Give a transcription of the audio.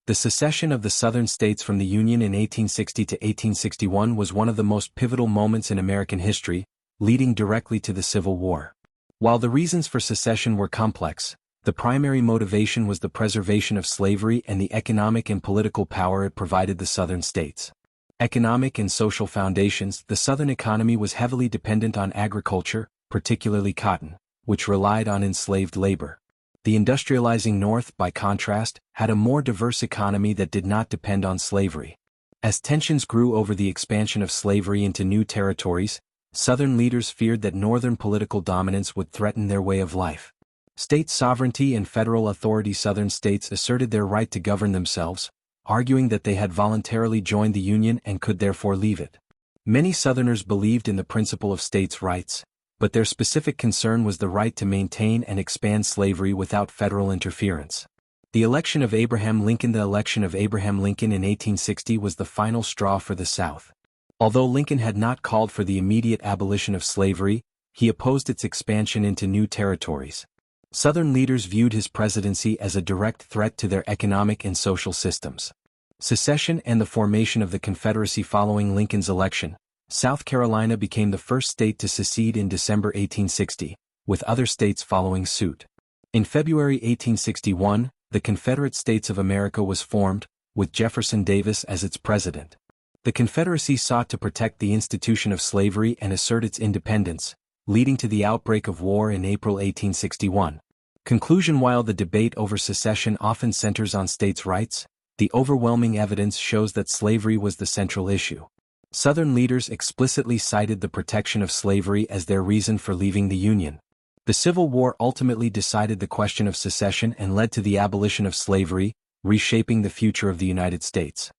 The secession of the Southern states from the Union in 1860 to 1861 was one of the most pivotal moments in American history, leading directly to the Civil War. While the reasons for secession were complex, the primary motivation was the preservation of slavery and the economic and political power it provided the Southern states. Economic and social foundations. The Southern economy was heavily dependent on agriculture, particularly cotton, which relied on enslaved labor. The industrializing North, by contrast, had a more diverse economy that did not depend on slavery. As tensions grew over the expansion of slavery into new territories, Southern leaders feared that Northern political dominance would threaten their way of life. State sovereignty and federal authority. Southern states asserted their right to govern themselves, arguing that they had voluntarily joined the Union and could therefore leave it. Many Southerners believed in the principle of states' rights, but their specific concern was the right to maintain and expand slavery without federal interference. The election of Abraham Lincoln. The election of Abraham Lincoln in 1860 was the final straw for the South. Although Lincoln had not called for the immediate abolition of slavery, he opposed its expansion into new territories. Southern leaders viewed his presidency as a direct threat to their economic and social systems. Secession and the formation of the Confederacy. Following Lincoln's election, South Carolina became the first state to secede in December 1860, with other states following suit. In February 1861, the Confederate States of America was formed, with Jefferson Davis as its president. The Confederacy sought to protect the institution of slavery and assert its independence, leading to the outbreak of war in April 1861. Conclusion. While the debate over secession often centers on states' rights, the overwhelming evidence shows that slavery was the central issue. Southern leaders explicitly cited the protection of slavery as their reason for leaving the Union. The Civil War ultimately decided the question of secession and led to the abolition of slavery, reshaping the future of the United States.